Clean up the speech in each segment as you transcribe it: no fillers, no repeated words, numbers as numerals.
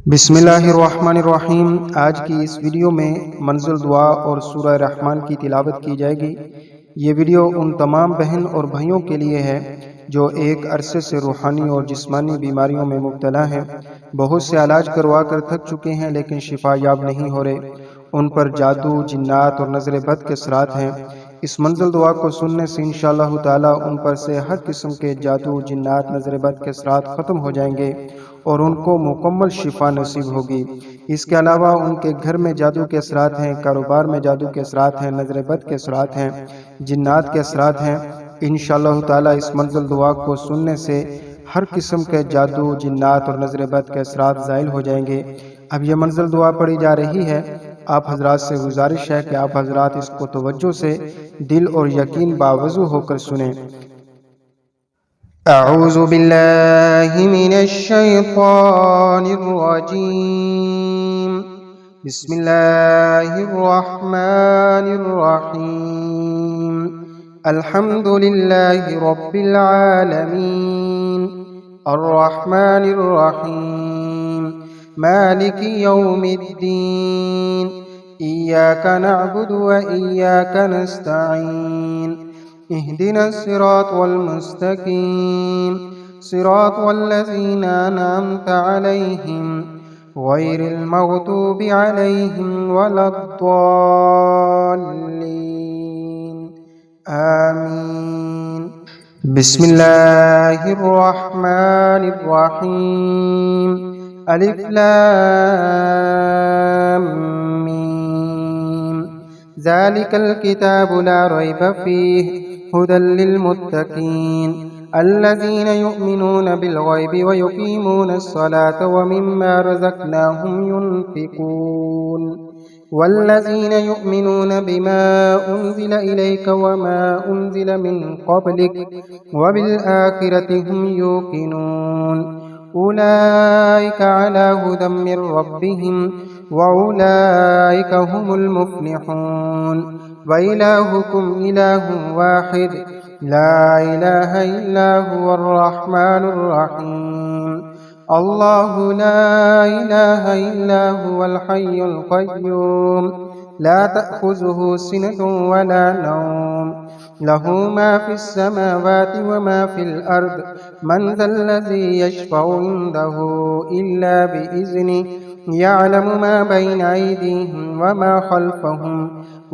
बिस्मिल्लाहिर्रहमानिर्रहीम। आज की इस वीडियो में मंज़िल दुआ और सूरह रहमान की तिलावत की जाएगी। ये वीडियो उन तमाम बहन और भाइयों के लिए है जो एक अरसे से रूहानी और जिस्मानी बीमारियों में मुब्तला हैं। बहुत से इलाज करवा कर थक चुके हैं लेकिन शिफा याब नहीं हो रहे। उन पर जादू, जिन्नात और नज़र बद के असरात हैं। इस मंज़िल दुआ को सुनने से इंशाअल्लाह ताला उन पर से हर किस्म के जादू, जिन्नात, नज़र बद के असरात ख़त्म हो जाएंगे और उनको मुकम्मल शिफा नसीब होगी। इसके अलावा उनके घर में जादू के असरात हैं, कारोबार में जादू के असरात हैं, नज़र बद के असरात हैं, जिन्नात के असरात हैं। इंशाअल्लाह ताला इस मंज़िल दुआ को सुनने से हर किस्म के जादू, जिन्नात और नज़र बद के असरात ज़ाइल हो जाएंगे। अब यह मंज़िल दुआ पढ़ी जा रही है। आप हजरात से गुजारिश है कि आप हजरात इसको तवज्जो से दिल और यकीन बावजू होकर सुने। अऊज़ु बिल्लाहि मिनश शैतानिर रजीम। बिस्मिल्लाहिर रहमानिर रहीम। अल्हम्दुलिल्लाहि रब्बिल आलमीन अर्रहमानिर रहीम मालिकि यौमिद्दीन इय्याका नअबुदु व इय्याका नस्तईन इहदिनस सिरातल मुस्तकीम सिरातल लज़ीना अनअमता अलैहिम गैरिल मग़दूबि अलैहिम वलद्दाल्लीन आमीन। बिस्मिल्लाहिर रहमानिर रहीम। अलिफ लाम मीम। ज़ालिकल किताबु ला रैब फ़ीहि हुदल लिल मुत्तक़ीन अल्लज़ीना युमिनूना बिल गैबि व युक़ीमूनस सलाता व मिम्मा रज़क़नाहुम युनफ़िक़ून वल्लज़ीना युमिनूना बिमा उन्ज़िला इलैका व मा उन्ज़िला मिन क़ब्लिक व बिल आखिरति हुम युक़िनून उलाइका अला हुदम मिर रब्बिहिम व उलाइका हुमुल मुफ़्लिहून व इलाहुकुम इलाहुन वाहिद ला इलाहा इल्ला हुवर रहमानुर रहीम। अल्लाहु ला इलाहा इल्ला हुवल हय्युल क़य्यूम ला तअख़ुज़ुहु सिनतुन वला नौम लहू मा फ़िस समावाति व मा फ़िल अर्द मन ज़ल्लज़ी यशफ़अु इंदहु इल्ला बिइज़्निहि यअलमु मा बैन अयदीहिम व मा ख़ल्फ़हुम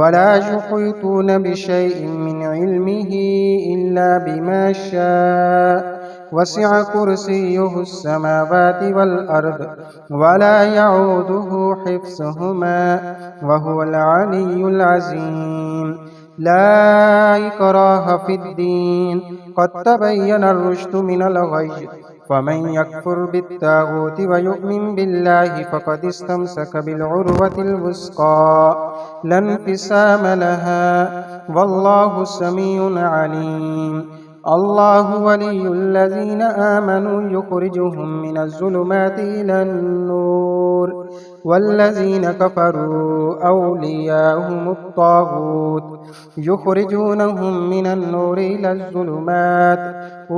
वला युहीतून बिशैइन मिन इल्मिहि इल्ला बिमा शाअ वसिअ कुर्सियुहुस समावाति वल अर्द वला यऊदुहु हिफ्ज़ुहुमा व हुवल अलिय्युल अज़ीम। ला इक्राहा फ़िद्दीन क़द तबय्यनर रुश्दु मिनल गय्य फ़मन यकफ़ुर बित्ताग़ूति व यु'मिन बिल्लाहि फ़क़द इस्तमसक बिलउर्वतिल वुस्क़ा ला इंफ़िसाम लहा वल्लाहु समीउन अलीम। अल्लाहु वलियुल्लज़ीना आमनू युख़रिजुहुम मिनज़्ज़ुलुमाति इलन-नूर वल्लज़ीना कफ़रू औलियाहुमुत ताग़ूत युख़रिजूनहुम मिनन-नूरि इलज़्ज़ुलुमात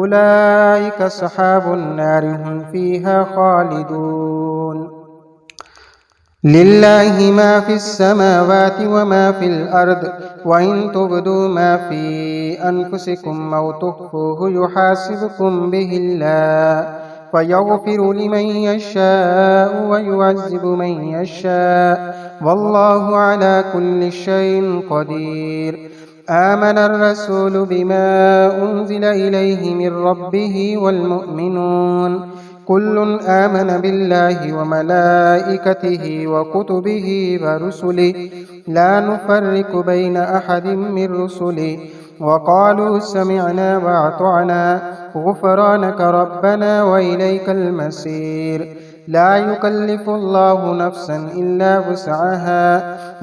उलाइका अस्हाबुन नारि हुम फ़ीहा ख़ालिदून। लिल्लाहि मा फ़िस समावाति व मा फ़िल अर्द व इन तुब्दू मा फ़ी अनफ़ुसिकुम औ तुख़्फ़ूहु युहासिबकुम बिहिल्लाह फ़यग़फ़िरु लिमन यशाअ व युअज़्ज़िबु मन यशाअ वल्लाहु अला कुल्लि शैइन क़दीर। आमनर रसूलु बिमा उन्ज़िला इलैहि मिर रब्बिहि वल मुअ्मिनून कुल्लुन आमन बिल्लाहि व मलाइकतिहि व कुतुबिहि व रुसुलिहि ला नुफ़र्रिक़ु बैन अहदिम मिर रुसुलिहि व क़ालू समिअना व अतअना ग़ुफ़रानक रब्बना व इलैकल मसीर। ला युकल्लिफ़ुल्लाहु नफ़्सन इल्ला वुस्अहा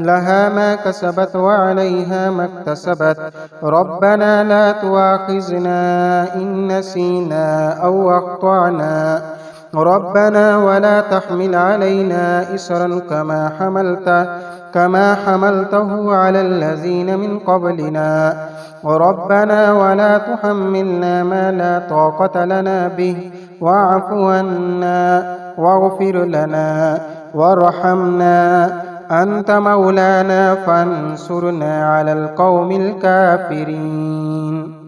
लहा मा कसबत व अलैहा मक्तसबत रब्बना ला तुआख़िज़ना इन नसीना औ अख़्तअना रब्बना वला तहमिल अलैना इसरन कमा हमलतहु अलल्लज़ीना मिन क़ब्लिना रब्बना वला तुहम्मिलना मा ला ताक़त लना बिहि वाअफ़ु अन्ना واغفر لنا وارحمنا، أنت مولانا فانصرنا على القوم الكافرين.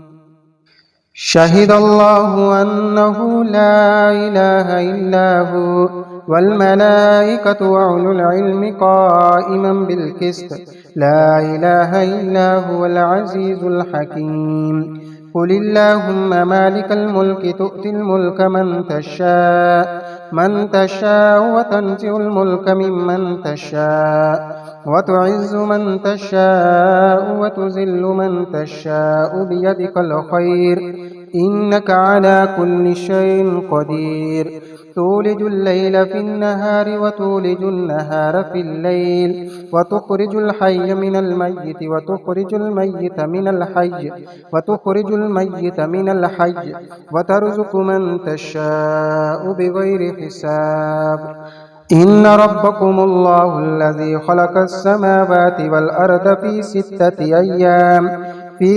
شهد الله أنه لا إله إلا هو والملائكة وأولو العلم قائما بالقسط، لا إله إلا هو العزيز الحكيم. قل اللهم مالك الملك تؤتي الملك من تشاء وتنزع الملك ممن تشاء وتعز من تشاء وتذل من تشاء بيدك الخير إنك على كل شيء قدير. تولج الليل في النهار وتولج النهار في الليل، وتخرج الحي من الميت وتخرج الميت من الحي وترزق من تشاء بغير حساب. إن ربكم الله الذي خلق السماوات والأرض في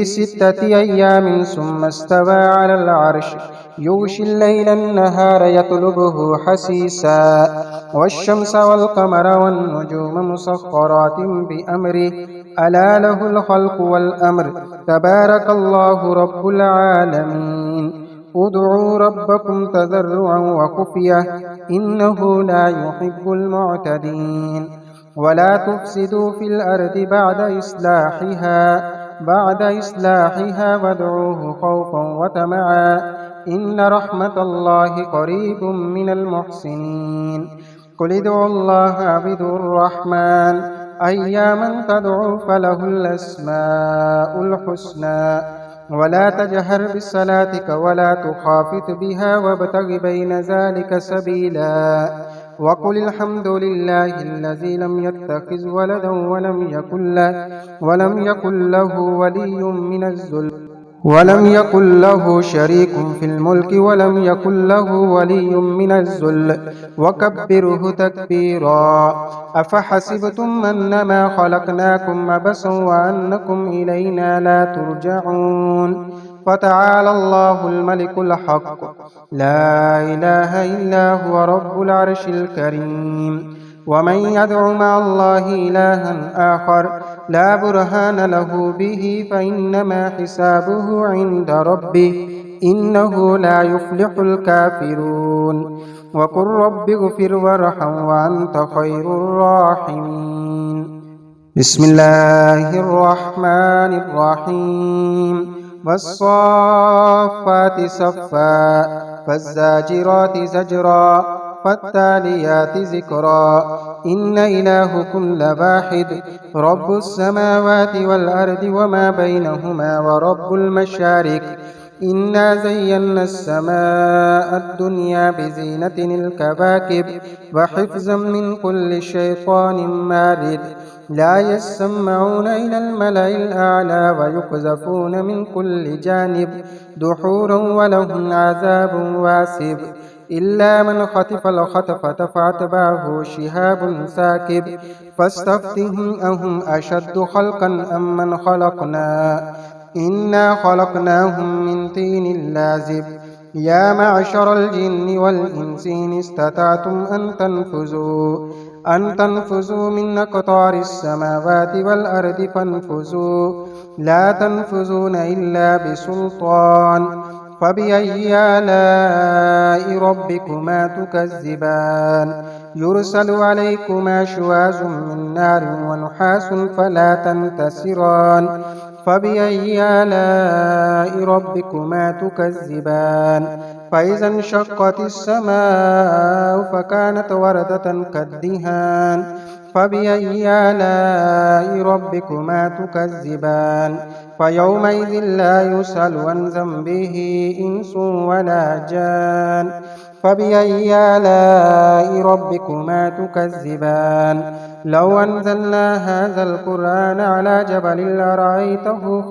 ستة أيام ثم استوى على العرش يغشي الليل النهار يطلبه حثيثا، والشمس والقمر والنجوم مسخرات بأمره، ألا له الخلق والأمر، تبارك الله رب العالمين. ادعوا ربكم تضرعا وخفية إنه لا يحب المعتدين. ولا تفسدوا في الأرض بعد إصلاحها وادعوه خوفا وطمعا إن رحمة الله قريب من المحسنين. قل ادعوا الله عبدوا الرحمن أياما تدعوا فله الأسماء الحسنى، ولا تجهر بصلاتك ولا تخافت بها وابتغ بين ذلك سبيلا. وقل الحمد لله الذي لم يتخذ ولدا ولم يكن له ولي من الذل ولم يكن له شريك في الملك ولم يكن له ولي من الذل وكبره تكبيرا. أفحسبتم أنما خلقناكم عبثا وأنكم إلينا لا ترجعون. فتعالى الله الملك الحق لا إله إلا هو رب العرش الكريم. ومن يدع مع الله إلها آخر لا برهان له به فإنما حسابه عند ربه إنه لا يفلح الكافرون. وقل رب اغفر وارحم وأنت خير الراحمين. بسم الله الرحمن الرحيم. والصافات صفا فالزاجرات زجرا فالتاليات ذكرا إن إلهكم لواحد رب السماوات والأرض وما بينهما ورب المشارق. إنا زينا السماء الدنيا بزينة الكواكب وحفظا من كل شيطان مارد. لا يسمعون إلى الملأ الأعلى ويقذفون من كل جانب دحورا ولهم عذاب واسب. إلا من خطف الخطفة فأتبعه شهاب ثاقب. فاستفتهم أهم أشد خلقا أم من خلقنا إنا خلقناهم من طين لازب. يا معشر الجن والإنس إن استطعتم أن تنفذوا من أقطار السماوات والأرض فانفذوا لا تنفذون إلا بسلطان. فبأي آلاء ربكما تكذبان. يرسل عليكما شواظ من نار ونحاس فلا تنتصران. فبأي آلاء ربكما تكذبان. فإذا انشقت السماء فكانت وردة كالدهان. فبأي آلاء ربكما تكذبان. فيومئذ لا يسأل عن ذنبه إنس ولا جان. فبأي آلاء ربكما تكذبان. لو أنزلنا هذا القرآن على جبل لرأيته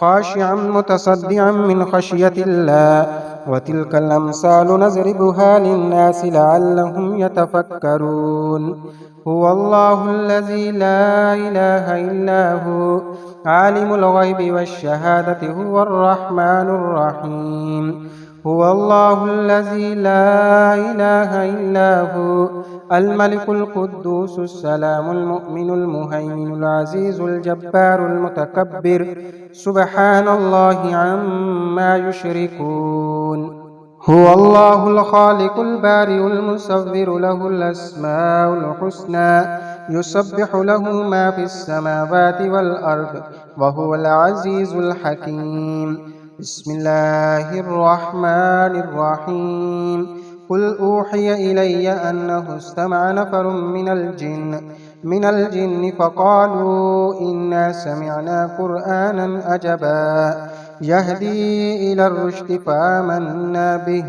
خاشعا متصدعا من خشية الله. وتلك الأمثال نضربها للناس لعلهم يتفكرون. هو الله الذي لا إله إلا هو عالم الغيب والشهادة هو الرحمن الرحيم. هو الله الذي لا إله إلا هو الملك القدوس السلام المؤمن المهيمن العزيز الجبار المتكبر سبحان الله عما يشركون. هو الله الخالق البارئ المصور له الأسماء الحسنى يسبح له ما في السماوات والأرض وهو العزيز الحكيم. بسم الله الرحمن الرحيم. قل أوحي إلي أنه استمع نفر من الجن فقالوا إنا سمعنا قرآنا عجبا يهدي إلى الرشد فآمنا به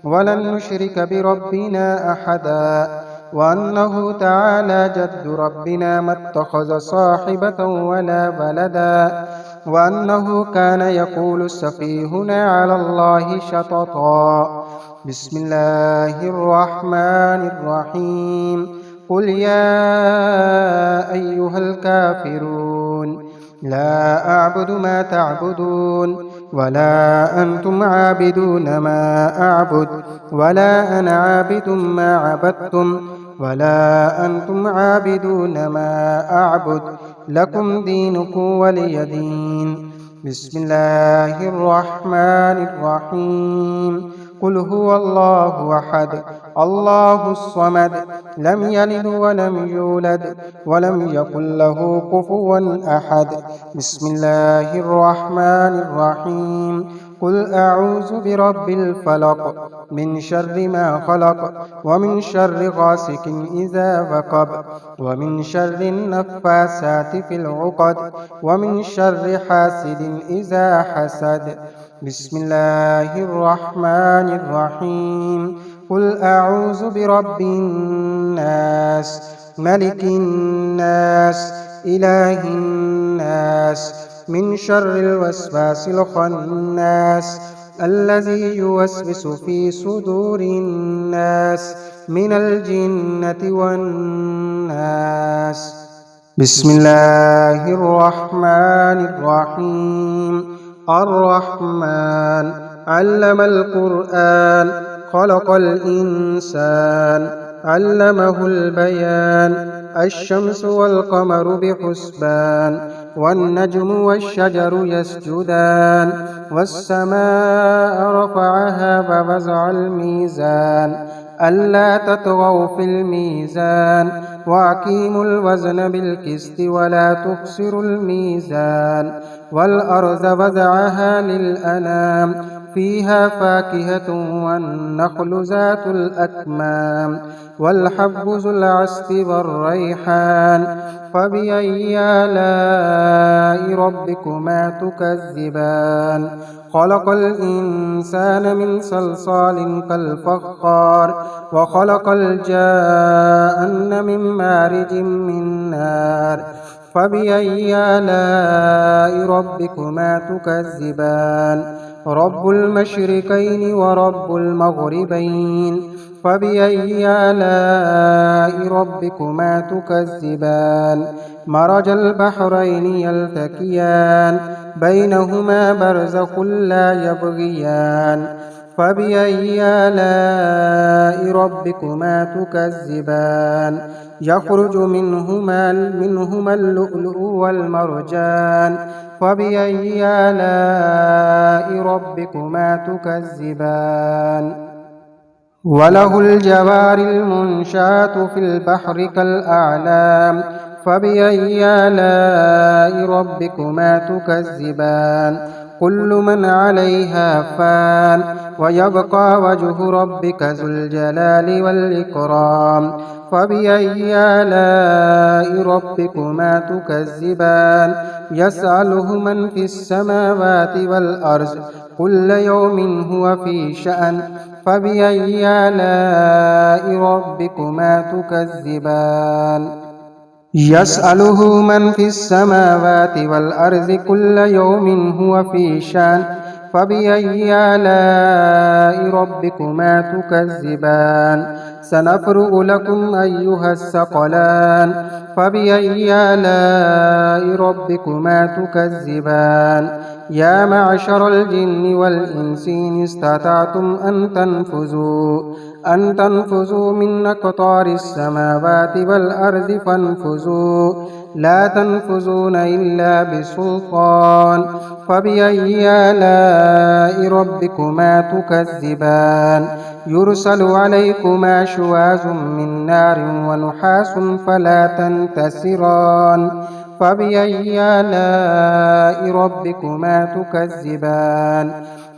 ولن نشرك بربنا أحدا وأنه تعالى جد ربنا ما اتخذ صاحبة ولا ولدا وأنه كان يقول سفيهنا على الله شططا. بسم الله الرحمن الرحيم. قل يا أيها الكافرون لا أعبد ما تعبدون ولا أنتم عابدون ما أعبد ولا أنا عابد ما عبدتم ولا أنتم عابدون ما أعبد لكم دينكم ولي دين. بسم الله الرحمن الرحيم. قل هو الله أحد الله الصمد لم يلد ولم يولد ولم يكن له كفوا أحد. بسم الله الرحمن الرحيم. قل أعوذ برب الفلق من شر ما خلق ومن شر غاسق إذا وقب ومن شر النفاثات في العقد ومن شر حاسد إذا حسد. بسم الله الرحمن الرحيم. قل أعوذ برب الناس ملك الناس إله الناس من شر الوسواس الخناس الذي يوسوس في صدور الناس من الجنة والناس. بسم الله الرحمن الرحيم. الرحمن علم القرآن خلق الإنسان علمه البيان الشمس والقمر بحسبان والنجم والشجر يسجدان والسماء رفعها ووضع الميزان ألا تطغوا في الميزان وأقيموا الوزن بالقسط ولا تخسروا الميزان والأرض وضعها للأنام فيها فاكهة والنخل ذات الأكمام والحب ذو العصف والريحان فبأي آلاء ربكما تكذبان. خلق الإنسان من صلصال كالفخار وخلق الجان من مارج من نار فبأي آلاء ربكما تكذبان. رب المشرقين ورب المغربين فبأي آلاء ربكما تكذبان. مرج البحرين يلتقيان بينهما برزخ لا يبغيان فبأي آلاء ربكما تكذبان. يخرج منهما اللؤلؤ والمرجان فبأي آلاء ربكما تكذبان. وله الجوار المنشآت في البحر كالأعلام فبأي آلاء ربكما تكذبان. كل من عليها فان ويبقى وجه ربك ذو الجلال والإكرام فبأي آلاء ربكما تكذبان. يسأله من في السماوات والأرض كل يوم هو في شأن فبأي آلاء ربكما تكذبان. يسأله من في السماوات والأرض كل يوم هو في شأن فبأي آلاء ربكما تكذبان سنفرغ لكم أيها الثقلان فبأي آلاء ربكما تكذبان يا معشر الجن والإنس إن استطعتم أن تنفذوا من أقطار السماوات والأرض فانفذوا لا تنفذون إلا بسلطان فبأي آلاء ربكما تكذبان يرسل عليكما شواظ من نار ونحاس فلا تنتصران فبأي آلاء ربكما تكذبان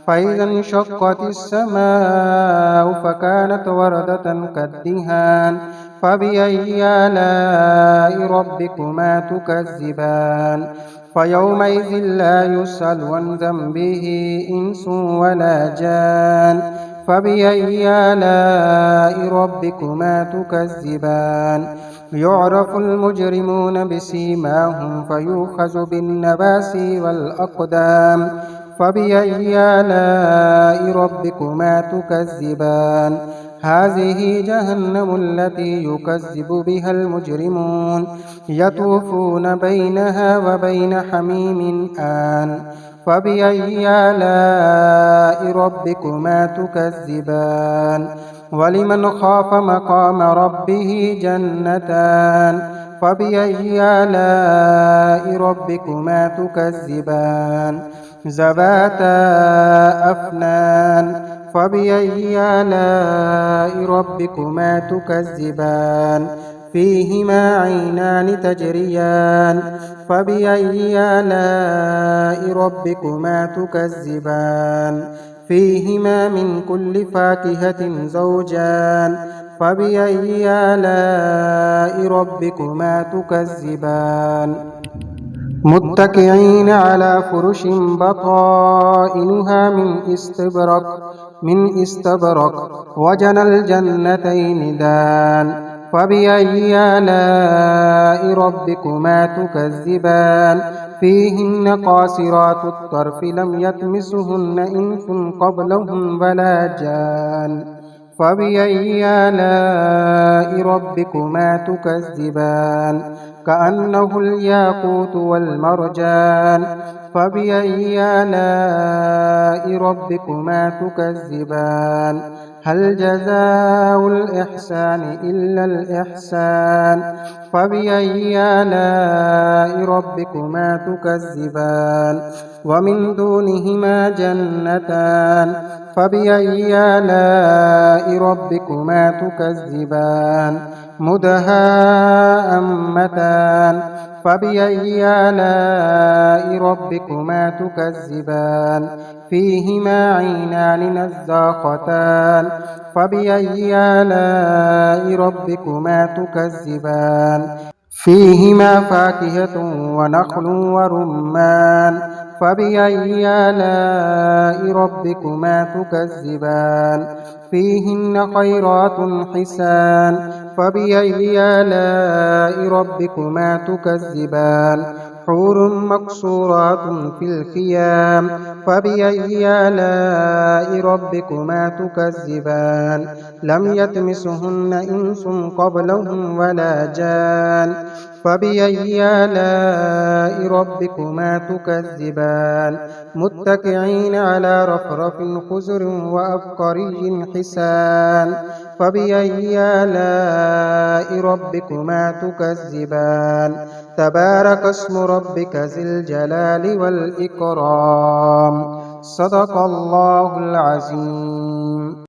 فإذا انشقت السماء فكانت وردة كالدهان فبأي آلاء ربكما تكذبان فيومئذ لا يسأل عن ذنبه إنس ولا جان فبأي آلاء ربكما تكذبان يعرف المجرمون بسيماهم فيؤخذ بالنواصي والأقدام فبأي آلاء ربكما تكذبان هذه جهنم التي يكذب بها المجرمون يطوفون بينها وبين حميم آن فبأي آلاء ربكما تكذبان ولمن خاف مقام ربه جنتان فبأي آلاء ربكما تكذبان ذواتا أفنان فبأي آلاء ربكما تكذبان فيهما عينان تجريان فبأي آلاء ربكما تكذبان فيهما من كل فاكهة زوجان فبأي آلاء ربكما تكذبان متكئين على فرش بطائنها من استبرق وجنى الجنتين دان فبأي آلاء ربكما تكذبان فيهن قاصرات الطرف لم يطمسهن إنس قبلهم ولا جان فبأي آلاء ربكما تكذبان كأنه الياقوت والمرجان فبأي آلاء ربكما تكذبان هل جزاء الإحسان إلا الإحسان فبأي آلاء ربكما تكذبان ومن دونهما جنتان فبأي آلاء ربكما تكذبان مدهامتان فبأي آلاء ربكما تكذبان فيهما عينان نزاختان فبأي آلاء ربكما تكذبان فيهما فاكهة ونخل ورمان فبأي آلاء ربكما تكذبان فيهن خيرات حسان فبأي آلاء ربكما تكذبان حور مقصورات في الخيام فبأي آلاء ربكما تكذبان لم يطمسهن إنس قبلهم ولا جان فبأي آلاء ربكما تكذبان متكئين على رفرف خضر وأبقري حسان فبأي آلاء ربكما تكذبان تبارك اسم ربك ذي الجلال والإكرام صدق الله العظيم.